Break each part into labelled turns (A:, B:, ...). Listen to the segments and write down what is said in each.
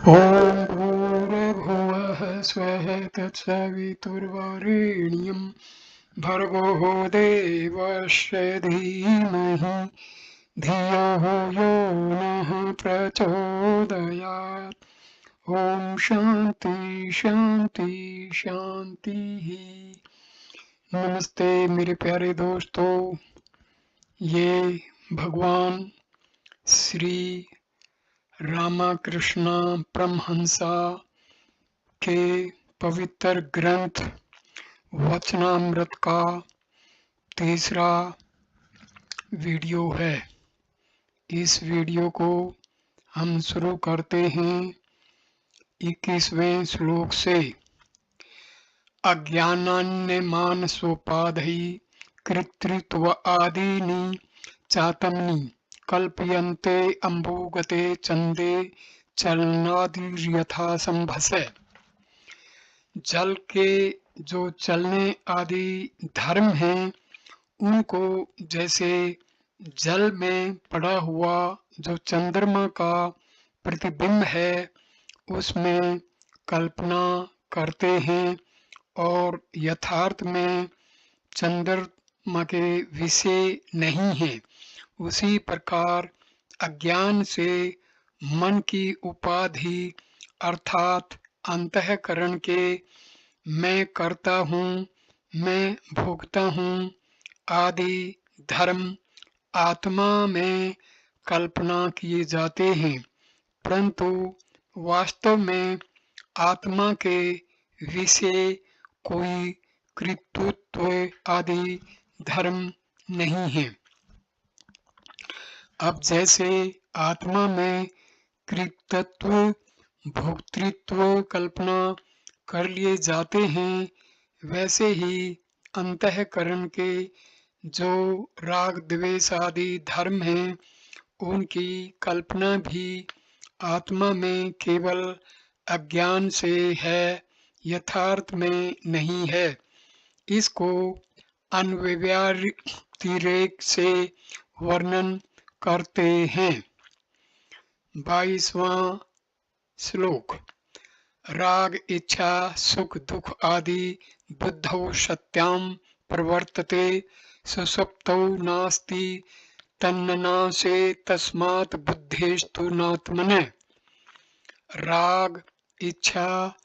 A: ॐ भूर्भुवः स्वः तत्सवितुर्वरेण्यं भर्गो देवस्य धीमहि धियो यो नः प्रचोदयात्। ॐ शांति शांति शांति। नमस्ते मेरे प्यारे दोस्तों, ये भगवान श्री रामकृष्ण परमहंसा के पवित्र ग्रंथ वचनामृत का तीसरा वीडियो है। इस वीडियो को हम शुरू करते हैं 21वें श्लोक से। अज्ञानान्यमानसोपाधि कृत्रित्व आदीनि चातमनि कल्पयन्ते अम्बुगते चंदे चलनादिर्यथा संभसे। जल के जो चलने आदि धर्म हैं, उनको जैसे जल में पड़ा हुआ जो चंद्रमा का प्रतिबिंब है उसमें कल्पना करते हैं और यथार्थ में चंद्रमा के विषय नहीं है। उसी प्रकार अज्ञान से मन की उपाधि अर्थात अंतःकरण के मैं करता हूँ, मैं भोगता हूँ आदि धर्म आत्मा में कल्पना किए जाते हैं, परंतु वास्तव में आत्मा के विषय कोई कृत्रित्व आदि धर्म नहीं है। अब जैसे आत्मा में कृतत्व भोक्तृत्व कल्पना कर लिए जाते हैं, वैसे ही अंतःकरण के जो राग द्वेष आदि धर्म हैं, उनकी कल्पना भी आत्मा में केवल अज्ञान से है, यथार्थ में नहीं है। इसको अनव्यतिरेक से वर्णन करते हैं। 22वां श्लोक। राग इच्छा सुख दुख आदि बुद्धौ सत्यां प्रवर्तते सुषुप्तौ नास्ति तन्नासे तस्मात् बुद्धेस्तु नात्मने। राग इच्छा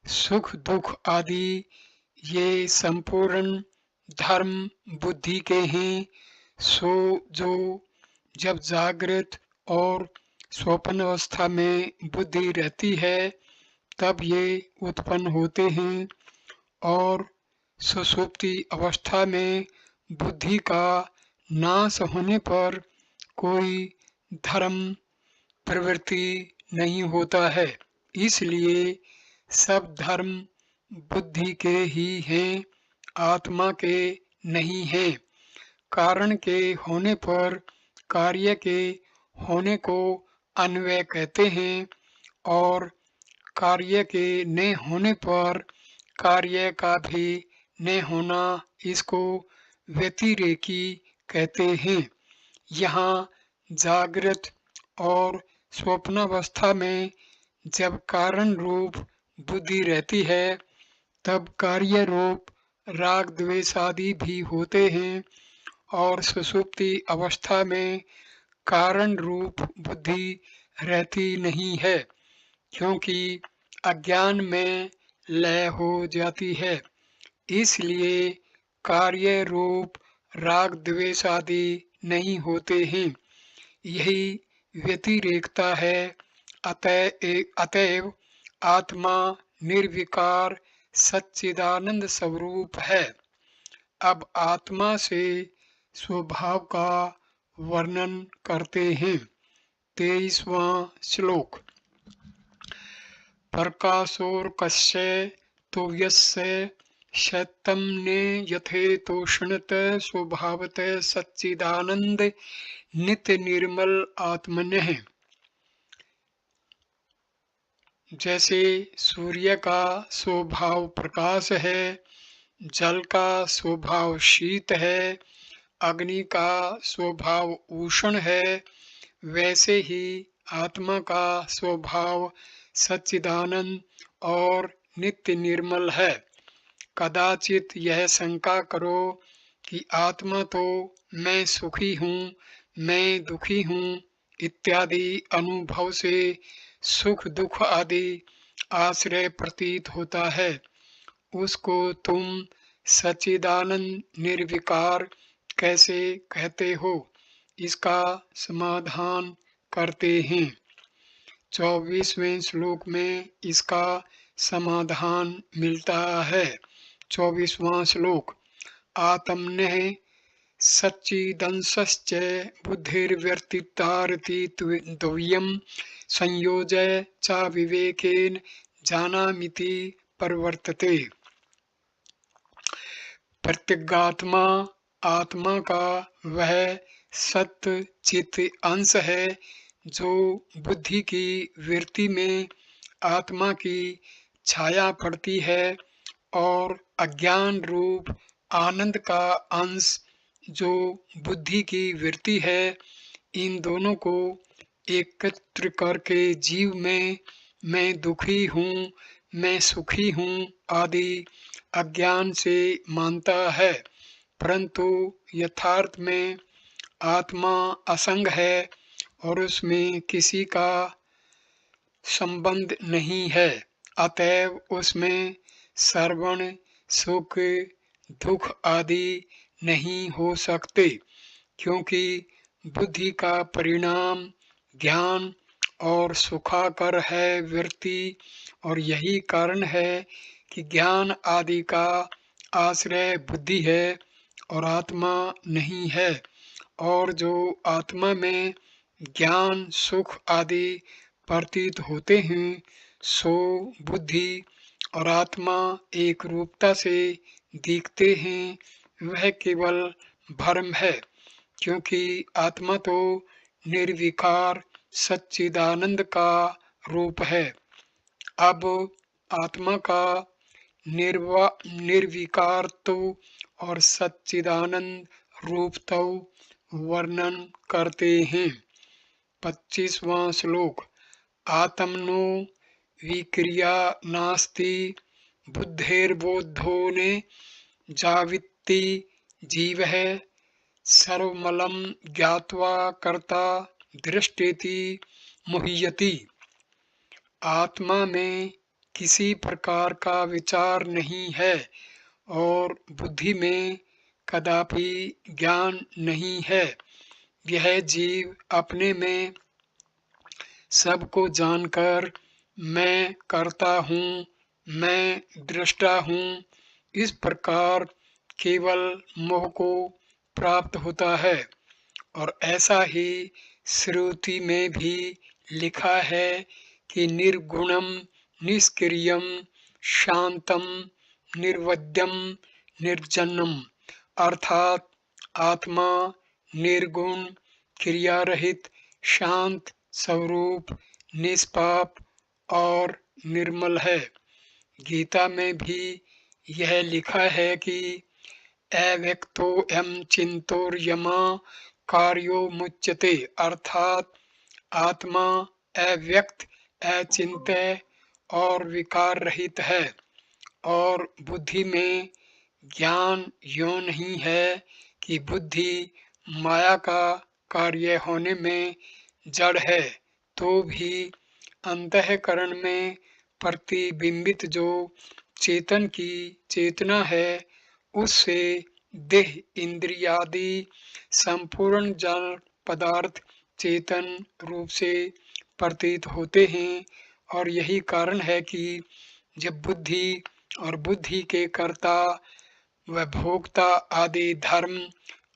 A: सुख दुख आदि ये संपूर्ण धर्म बुद्धि के हैं। सो जो जब जागृत और स्वप्न अवस्था में बुद्धि रहती है तब ये उत्पन्न होते हैं, और सुषुप्ति अवस्था में बुद्धि का नाश होने पर कोई धर्म प्रवृत्ति नहीं होता है। इसलिए सब धर्म बुद्धि के ही हैं, आत्मा के नहीं हैं। कारण के होने पर कार्य के होने को अन्वय कहते हैं, और कार्य के न होने पर कार्य का भी न होना इसको व्यतिरेकी कहते हैं। यहाँ जागृत और स्वप्नावस्था में जब कारण रूप बुद्धि रहती है तब कार्य रूप राग द्वेष आदि भी होते हैं, और सुषुप्ति अवस्था में कारण रूप बुद्धि रहती नहीं है, क्योंकि अज्ञान में लय हो जाती है। इसलिए कार्य रूप राग द्वेष आदि नहीं होते हैं। यही व्यतिरेकता है। अतएव आत्मा निर्विकार सच्चिदानंद स्वरूप है। अब आत्मा से स्वभाव का वर्णन करते हैं। 23वां श्लोक। प्रकाशोर्कस्य तो यस्य शैत्यं ने यथेतोष्णत स्वभावत सच्चिदानंद नित्य निर्मल आत्मनः। जैसे सूर्य का स्वभाव प्रकाश है, जल का स्वभाव शीत है, अग्नि का स्वभाव उष्ण है, वैसे ही आत्मा का स्वभाव सच्चिदानंद और नित्य निर्मल है। कदाचित यह शंका करो कि आत्मा तो मैं सुखी हूँ, मैं दुखी हूँ इत्यादि अनुभव से सुख दुख आदि आश्रय प्रतीत होता है। उसको तुम सच्चिदानंद निर्विकार कैसे कहते हो? इसका समाधान करते हैं। 24वें श्लोक में इसका समाधान मिलता है। 24वां श्लोक। आत्मनः सच्चिदंशश्च बुद्धिर्व्यतितारति द्वयं संयोज्य च विवेकेन जानामीति प्रवर्तते। प्रत्यगात्मा आत्मा का वह सत्य चित अंश है जो बुद्धि की वृत्ति में आत्मा की छाया पड़ती है और अज्ञान रूप आनंद का अंश जो बुद्धि की वृत्ति है, इन दोनों को एकत्र करके जीव में मैं दुखी हूँ, मैं सुखी हूँ आदि अज्ञान से मानता है। परंतु यथार्थ में आत्मा असंग है और उसमें किसी का संबंध नहीं है। अतएव उसमें श्रवण सुख दुख आदि नहीं हो सकते, क्योंकि बुद्धि का परिणाम ज्ञान और सुखाकर है वृत्ति, और यही कारण है कि ज्ञान आदि का आश्रय बुद्धि है और आत्मा नहीं है। और जो आत्मा में ज्ञान सुख आदि प्रतीत होते हैं, सो बुद्धि और आत्मा एक रूपता से दिखते हैं, वह केवल भ्रम है, क्योंकि आत्मा तो निर्विकार सच्चिदानंद का रूप है। अब आत्मा का निर्विकारत्व और सच्चिदानंद रूपत्व वर्णन करते हैं। 25वां श्लोक। आत्मनो विक्रिया नास्ति बुद्धेर्बोधो ने जावित्ति जीवः सर्वमलं ज्ञात्वा कर्ता दृष्टेति मुह्यति। आत्मा में किसी प्रकार का विचार नहीं है और बुद्धि में कदापि ज्ञान नहीं है। यह जीव अपने में सबको जानकर मैं करता हूँ, मैं दृष्टा हूँ, इस प्रकार केवल मोह को प्राप्त होता है। और ऐसा ही श्रुति में भी लिखा है कि निर्गुणम निष्क्रियम शांतम निर्वद्यम निर्जनम, अर्थात आत्मा निर्गुण क्रिया रहित शांत स्वरूप निष्पाप और निर्मल है। गीता में भी यह लिखा है कि अव्यक्तोऽयं चिन्तोर्यमा कार्यो मुच्यते, अर्थात आत्मा अव्यक्त अचिंत्य और विकार रहित है। और बुद्धि में ज्ञान यों नहीं है कि बुद्धि माया का कार्य होने में जड़ है, तो भी अंतःकरण में प्रतिबिंबित जो चेतन की चेतना है, उससे देह इंद्रियादि संपूर्ण जड़ पदार्थ चेतन रूप से प्रतीत होते हैं। और यही कारण है कि जब बुद्धि और बुद्धि के कर्ता व भोक्ता आदि धर्म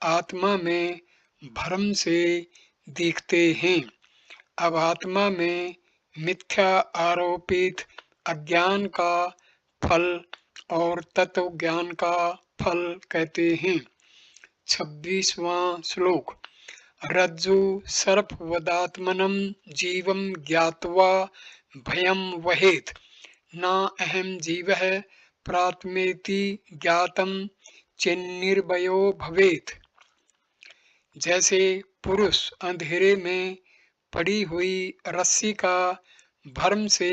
A: आत्मा में भ्रम से दिखते हैं। अब आत्मा में मिथ्या आरोपित अज्ञान का फल और तत्व ज्ञान का फल कहते हैं। 26वां श्लोक। रज्जु सर्पवदात्मनं जीवं ज्ञात्वा भयं वहेत्, न अहं जीवः प्रात्मेति ज्ञातं चिन्निर्भयो भवेत्। जैसे पुरुष अंधेरे में पड़ी हुई रस्सी का भ्रम से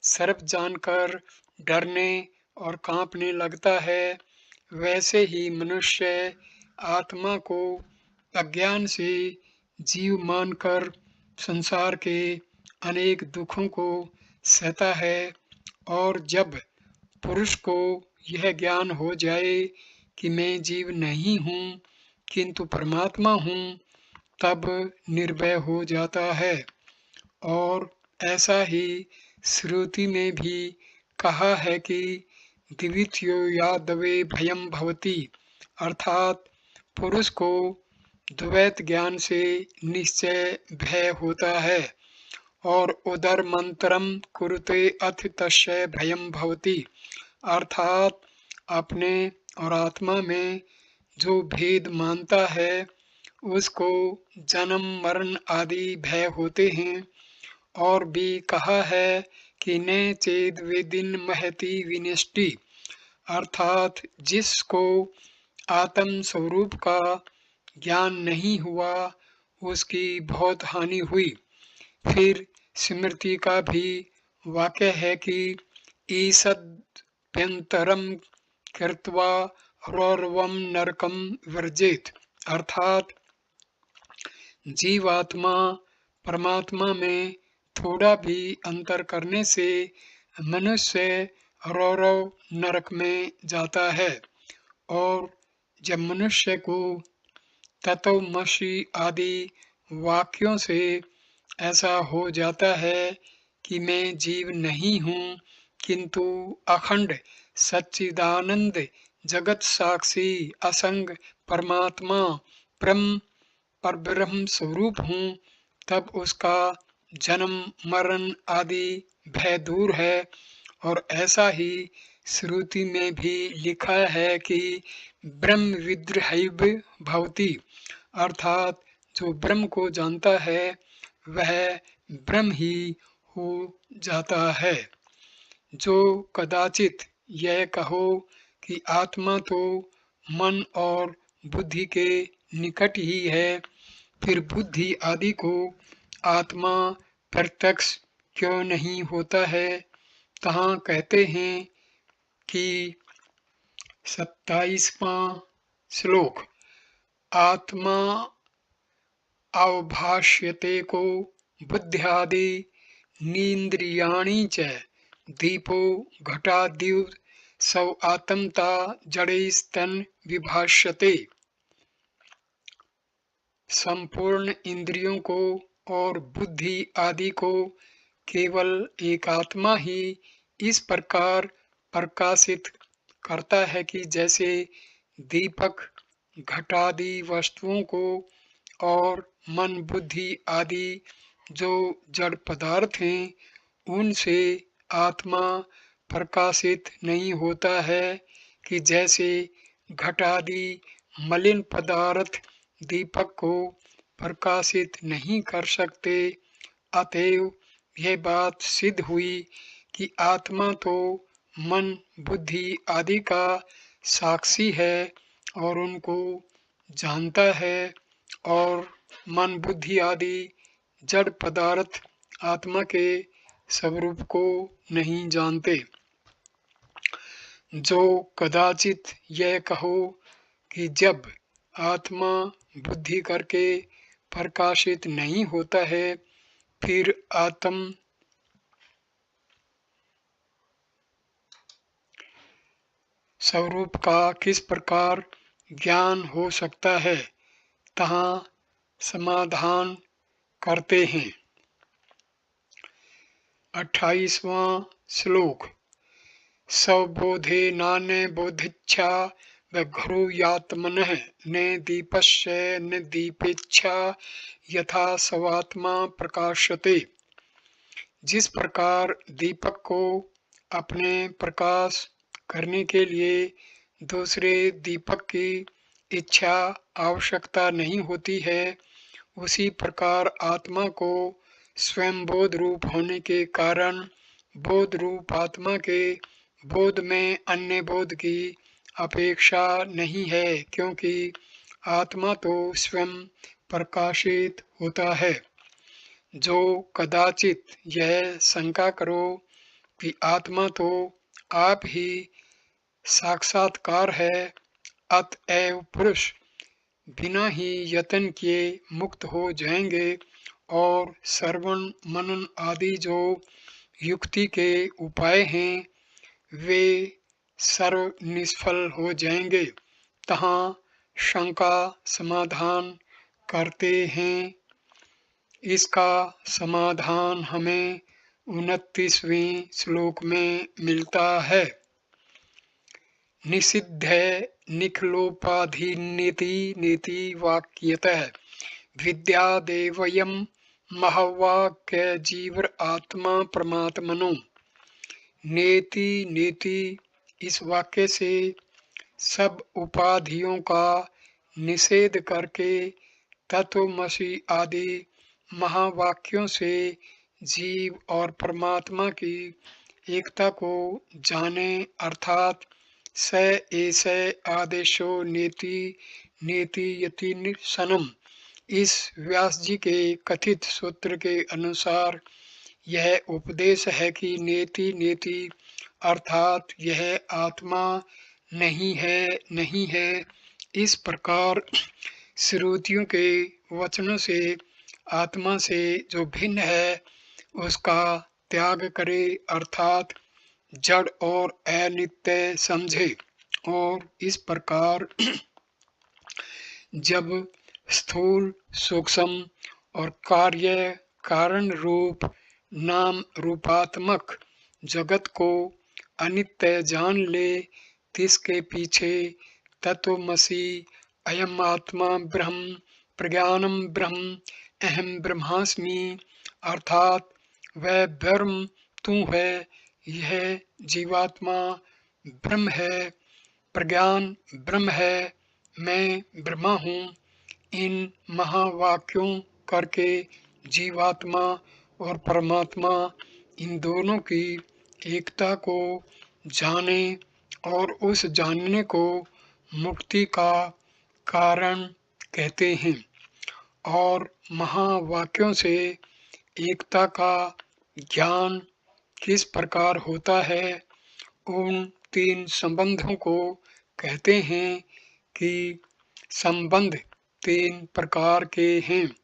A: सर्प जानकर डरने और कांपने लगता है, वैसे ही मनुष्य आत्मा को अज्ञान से जीव मानकर संसार के अनेक दुखों को सहता है। और जब पुरुष को यह ज्ञान हो जाए कि मैं जीव नहीं हूँ किंतु परमात्मा हूँ, तब निर्भय हो जाता है। और ऐसा ही श्रुति में भी कहा है कि दिवित्यो यादवे भयम भवति, अर्थात पुरुष को द्वैत ज्ञान से निश्चय भय होता है। और उदर मंत्रम कुरुते अथ तस्य भयम भवति, अर्थात अपने और आत्मा में जो भेद मानता है उसको जन्म मरण आदि भय होते हैं। और भी कहा है कि न चेद वेदिन महति विनष्टि, अर्थात जिसको आत्म स्वरूप का ज्ञान नहीं हुआ उसकी बहुत हानि हुई। फिर स्मृति का भी वाक्य है कि ईसद्भ्यंतरम कृत्वा रौरवम नरकम वर्जेत, अर्थात जीवात्मा परमात्मा में थोड़ा भी अंतर करने से मनुष्य रौरव नरक में जाता है। और जब मनुष्य को तत्वमसि आदि वाक्यों से ऐसा हो जाता है कि मैं जीव नहीं हूँ किंतु अखंड सच्चिदानंद जगत साक्षी असंग परमात्मा ब्रह्म परब्रह्म स्वरूप हूँ, तब उसका जन्म मरण आदि भय दूर है। और ऐसा ही श्रुति में भी लिखा है कि ब्रह्म विद्रहैव भवति, अर्थात जो ब्रह्म को जानता है वह ब्रह्म ही हो जाता है। जो कदाचित यह कहो कि आत्मा तो मन और बुद्धि के निकट ही है, फिर बुद्धि आदि को आत्मा प्रत्यक्ष क्यों नहीं होता है। तहाँ कहते हैं कि 27वां श्लोक, आत्मा अवभाष्यते को बुद्ध्यादि नीन्द्रियाणि च दीपो घटाद्युत सौ आत्मता जड़ैस्तन विभाष्यते, संपूर्ण इंद्रियों को और बुद्धि आदि को केवल एक आत्मा ही इस प्रकार प्रकाशित करता है कि जैसे दीपक घटादि वस्तुओं को और मन बुद्धि आदि जो जड़ पदार्थ हैं उनसे आत्मा प्रकाशित नहीं होता है, कि जैसे घटादि मलिन पदार्थ दीपक को प्रकाशित नहीं कर सकते। अतएव यह बात सिद्ध हुई कि आत्मा तो मन बुद्धि आदि का साक्षी है और उनको जानता है, और मन बुद्धि आदि जड़ पदार्थ आत्मा के स्वरूप को नहीं जानते। जो कदाचित यह कहो कि जब आत्मा बुद्धि करके प्रकाशित नहीं होता है, फिर आत्म स्वरूप का किस प्रकार ज्ञान हो सकता है, तहाँ समाधान करते हैं। 28वां श्लोक, स्वबोधे नान्य बोधिच्छा वघ्रुयात्मनः न दीपस्य न दीपेच्छा यथा स्वात्मा प्रकाशते, जिस प्रकार दीपक को अपने प्रकाश करने के लिए दूसरे दीपक की इच्छा आवश्यकता नहीं होती है, उसी प्रकार आत्मा को स्वयं बोध रूप होने के कारण बोध रूप आत्मा के बोध में अन्य बोध की अपेक्षा नहीं है, क्योंकि आत्मा तो स्वयं प्रकाशित होता है। जो कदाचित यह शंका करो कि आत्मा तो आप ही साक्षात्कार है, अतएव पुरुष बिना ही यत्न किए मुक्त हो जाएंगे और श्रवण मनन आदि जो युक्ति के उपाय हैं वे सर्व निष्फल हो जाएंगे। तहाँ शंका समाधान करते हैं। इसका समाधान हमें 29वें श्लोक में मिलता है। निषिद्धे निखिलोपाधिनीति नीति वाक्यतः विद्यादेवयं महवाक्य जीवर आत्मा परमात्मनो। नेति नेति इस वाक्य से सब उपाधियों का निषेध करके तत्वमसि आदि महावाक्यों से जीव और परमात्मा की एकता को जाने, अर्थात स एष आदेशो नेति नेति यति निसनम। इस व्यास जी के कथित सूत्र के अनुसार यह उपदेश है कि नेति नेति अर्थात यह आत्मा नहीं है, नहीं है। इस प्रकार श्रुतियों के वचनों से आत्मा से जो भिन्न है उसका त्याग करे, अर्थात जड़ और अनित्य समझे। और इस प्रकार जब स्थूल सूक्ष्म और कार्य कारण रूप नाम रूपात्मक जगत को अनित्य जान ले, तिसके पीछे तत्वमसि अयम आत्मा ब्रह्म प्रज्ञानम ब्रह्म अहम ब्रह्मास्मि अर्थात वह ब्रह्म तू है, यह जीवात्मा ब्रह्म है, प्रज्ञान ब्रह्म है, मैं ब्रह्मा हूँ। इन महावाक्यों करके जीवात्मा और परमात्मा इन दोनों की एकता को जाने और उस जानने को मुक्ति का कारण कहते हैं। और महावाक्यों से एकता का ज्ञान किस प्रकार होता है, उन 3 संबंधों को कहते हैं कि संबंध 3 प्रकार के हैं।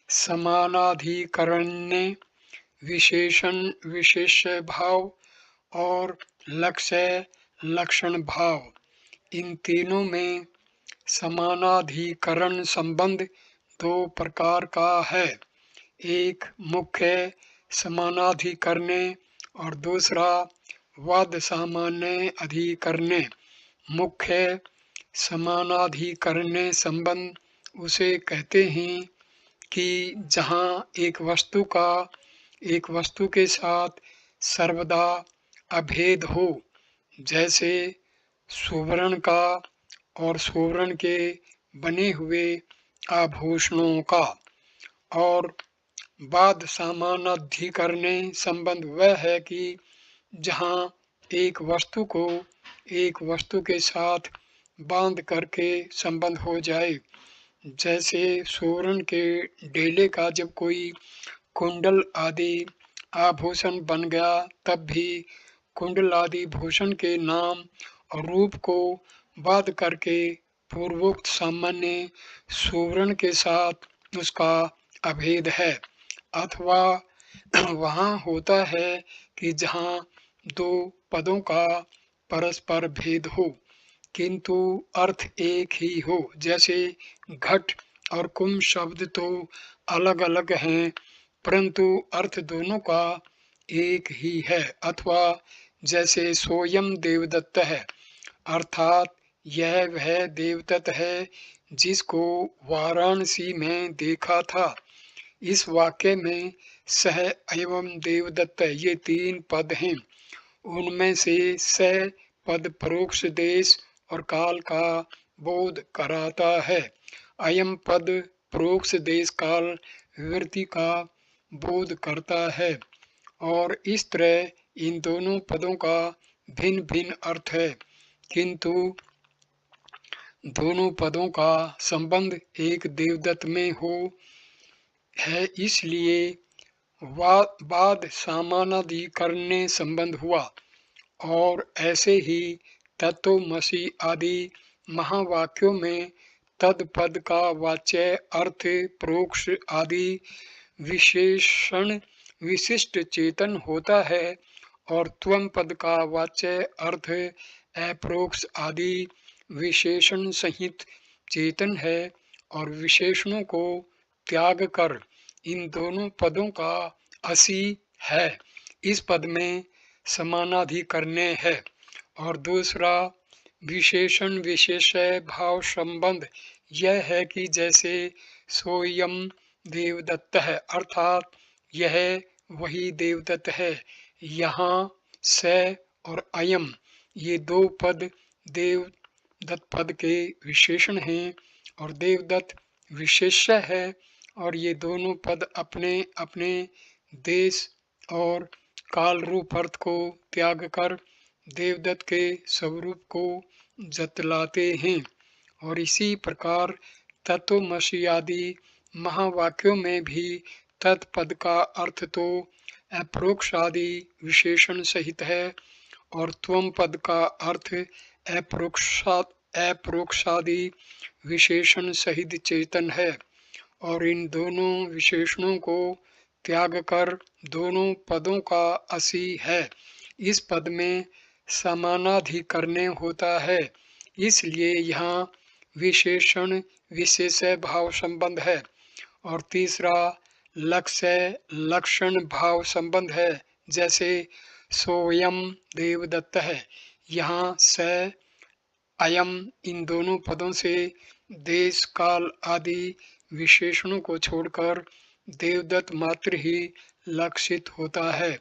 A: समानाधिकरण्य, विशेषण विशेष्य भाव और लक्ष्य लक्षण भाव। इन तीनों में समानाधिकरण संबंध 2 प्रकार का है, एक मुख्य समानाधिकरण्य और दूसरा वाद सामान्य अधिकरण्य। मुख्य समानाधिकरण्य संबंध उसे कहते हैं कि जहाँ एक वस्तु के साथ सर्वदा अभेद हो, जैसे सुवर्ण का और सुवर्ण के बने हुए आभूषणों का। और बाद सामानाधिकरण्य संबंध वह है कि जहाँ एक वस्तु को एक वस्तु के साथ बांध करके संबंध हो जाए, जैसे सुवर्ण के डेले का जब कोई कुंडल आदि आभूषण बन गया, तब भी कुंडल आदि भूषण के नाम और रूप को बांध करके पूर्वोक्त सामान्य सुवर्ण के साथ उसका अभेद है। अथवा वहाँ होता है कि जहाँ 2 पदों का परस्पर भेद हो किंतु अर्थ एक ही हो, जैसे घट और कुंभ शब्द तो अलग अलग हैं परंतु अर्थ दोनों का एक ही है। अथवा जैसे सोयम देवदत्त है, अर्थात यह वह देवदत्त है जिसको वाराणसी में देखा था। इस वाक्य में सह एवं देवदत्त ये 3 पद हैं। उनमें से स पद परोक्ष देश और काल का बोध कराता है। अयम पद परोक्ष देश काल विवृत्ति का बोध करता है। और इस तरह इन दोनों पदों का भिन्न भिन्न अर्थ है, किंतु दोनों पदों का संबंध एक देवदत्त में हो है, इसलिए बाद समानाधिकरण संबंध हुआ। और ऐसे ही तत्वमसि आदि महावाक्यों में तद पद का वाच्य अर्थ प्रोक्ष आदि विशेषण विशिष्ट चेतन होता है और त्वम पद का वाच्य अर्थ अप्रोक्ष आदि विशेषण सहित चेतन है और विशेषणों को त्याग कर इन दोनों पदों का असी है। इस पद में समानाधिकरण्य है। और दूसरा विशेषण विशेषय भाव संबंध यह है कि जैसे सोयम देवदत्त है, अर्थात यह वही देवदत्त है। यहाँ स और अयम ये दो पद देवदत्त पद के विशेषण हैं और देवदत्त विशेष्य है और ये दोनों पद अपने अपने देश और काल रूप अर्थ को त्याग कर देवदत्त के स्वरूप को जतलाते हैं। और इसी प्रकार तत्वमसि आदि महावाक्यों में भी तत्पद का अर्थ तो अप्रोक्ष आदि विशेषण सहित है और त्वम पद का अर्थ अप्रोक्षादि विशेषण सहित चेतन है और इन दोनों विशेषणों को त्याग कर दोनों पदों का असी है। इस पद में समानाधिकरण्य होता है, इसलिए यहाँ विशेषण विशेषय भाव संबंध है। और तीसरा लक्ष्य लक्षण भाव संबंध है, जैसे सोयम देवदत्त है, यहाँ स अयम इन दोनों पदों से देश काल आदि विशेषणों को छोड़कर देवदत्त मात्र ही लक्षित होता है।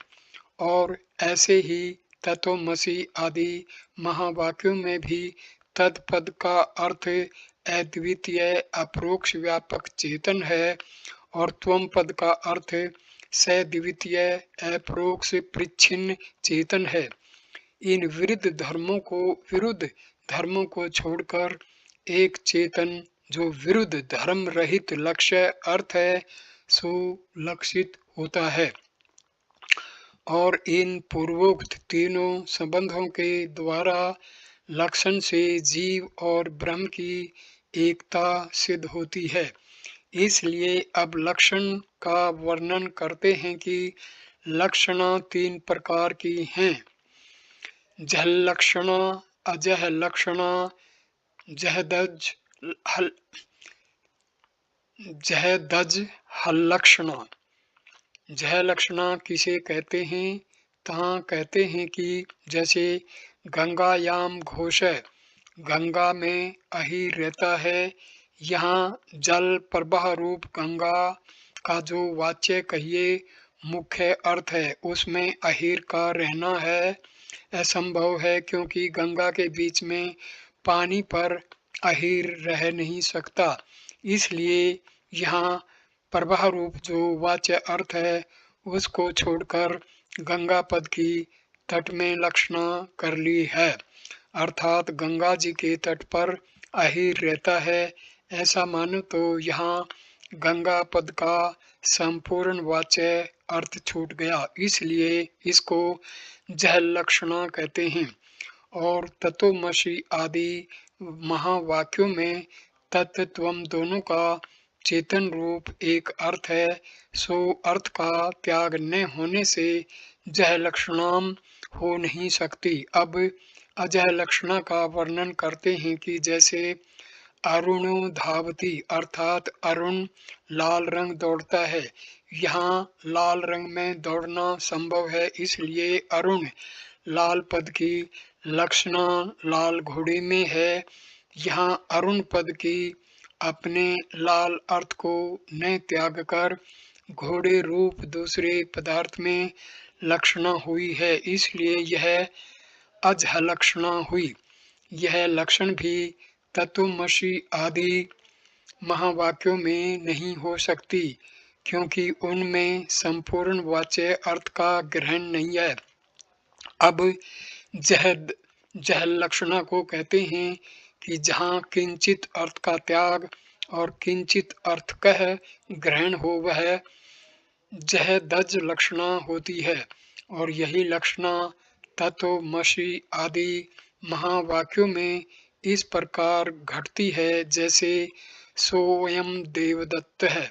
A: और ऐसे ही तत्वमसि आदि महावाक्यों में भी तत्पद का अर्थ अद्वितीय अप्रोक्ष व्यापक चेतन है और त्वम पद का अर्थ सद्वितीय अप्रोक्ष परिच्छिन्न चेतन है। इन विरुद्ध धर्मों को छोड़कर एक चेतन जो विरुद्ध धर्म रहित लक्ष्य अर्थ है सो लक्षित होता है। और इन पूर्वोक्त तीनों संबंधों के द्वारा लक्षण से जीव और ब्रह्म की एकता सिद्ध होती है। इसलिए अब लक्षण का वर्णन करते हैं कि लक्षणा तीन प्रकार की हैं। जहलक्षणा, अजह लक्षणा, जहदज हलक्षणा। जह लक्षणा किसे कहते हैं? तहाँ कहते हैं कि जैसे गंगायाम घोष है, गंगा में अहीर रहता है। यहाँ जल प्रवाह रूप गंगा का जो वाच्य कहिए मुख्य अर्थ है उसमें अहीर का रहना है असंभव है, क्योंकि गंगा के बीच में पानी पर अहीर रह नहीं सकता। इसलिए यहाँ प्रवाह रूप जो वाच्य अर्थ है उसको छोड़कर गंगा पद की तट में लक्षणा कर ली है, अर्थात गंगा जी के तट पर अहीर रहता है ऐसा मानो तो यहाँ गंगा पद का संपूर्ण वाच्य अर्थ छूट गया, इसलिए इसको जह लक्षणा कहते हैं। और तत्वमसि आदि महावाक्यों में तत्त्वम दोनों का चेतन रूप एक अर्थ है, सो अर्थ का त्याग न होने से जह लक्षणाम हो नहीं सकती। अब अजह लक्षणा का वर्णन करते हैं कि जैसे अरुणो धावती, अर्थात अरुण लाल रंग दौड़ता है। यहाँ लाल रंग में दौड़ना संभव है, इसलिए अरुण लाल पद की लक्षणा लाल घोड़े में है। यहाँ अरुण पद की अपने लाल अर्थ को न त्याग कर घोड़े रूप दूसरे पदार्थ में लक्षणा हुई है, इसलिए यह अजह लक्षणा हुई। यह लक्षण भी तत्वमसि आदि महावाक्यों में नहीं हो सकती, क्योंकि उनमें संपूर्ण वाच्य अर्थ का ग्रहण नहीं है। अब जह लक्षणा को कहते हैं कि जहाँ किंचित अर्थ का त्याग और किंचित अर्थ कह ग्रहण हो वह जह दज लक्षणा होती है। और यही लक्षणा तत्वमसि आदि महावाक्यों में इस प्रकार घटती है जैसे सोयम देवदत्त है,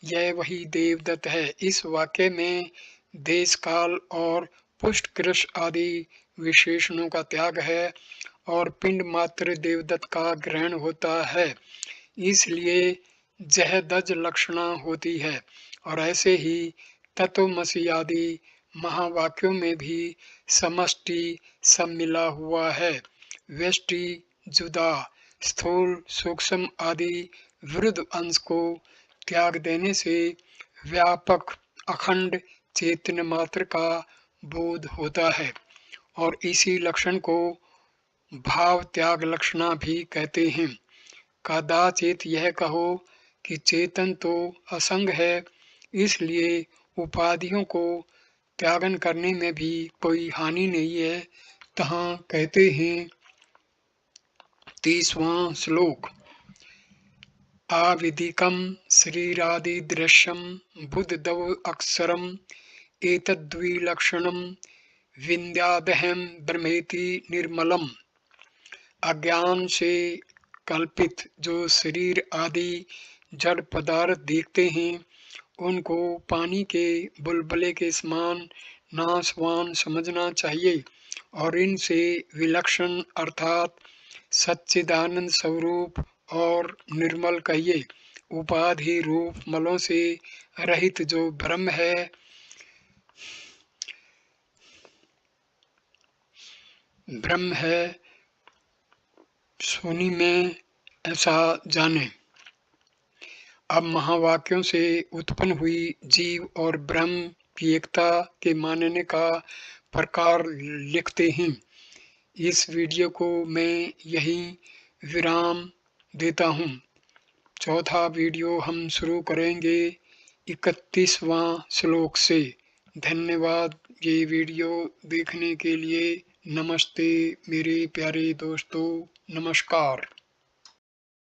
A: यह वही देवदत्त है। इस वाक्य में देश काल और पुष्ट कृष आदि विशेषणों का त्याग है और पिंड मात्र देवदत्त का ग्रहण होता है, इसलिए जह दज लक्षणा होती है। और ऐसे ही तत्वमसि आदि महावाक्यों में भी समष्टि सब मिला हुआ है। व्यष्टि जुदा, स्थूल, सूक्ष्म आदि विरुद्ध अंश को त्याग देने से व्यापक अखंड चैतन्य मात्र का बोध होता है। और इसी लक्षण को भाव त्याग लक्षणा भी कहते हैं। कदाचित यह कहो कि चेतन तो असंग है, इसलिए उपाधियों को त्यागन करने में भी कोई हानि नहीं है। तहाँ कहते हैं 30वां श्लोक, आविदिकम शरीरादि दृश्यम बुद्धदव अक्षरम एतद्विलक्षणम विन्द्यादहम ब्रह्मेति निर्मलम। अज्ञान से कल्पित जो शरीर आदि जड़ पदार्थ दिखते हैं उनको पानी के बुलबुले के समान नाशवान समझना चाहिए और इनसे विलक्षण अर्थात सच्चिदानंद स्वरूप और निर्मल कहिए। उपाधि रूप मलों से रहित जो ब्रह्म है सोनी में ऐसा जाने। अब महावाक्यों से उत्पन्न हुई जीव और ब्रह्म की एकता के मानने का प्रकार लिखते हैं। इस वीडियो को मैं यहीं विराम देता हूँ। चौथा वीडियो हम शुरू करेंगे 31वां श्लोक से। धन्यवाद ये वीडियो देखने के लिए। नमस्ते मेरे प्यारे दोस्तों, नमस्कार।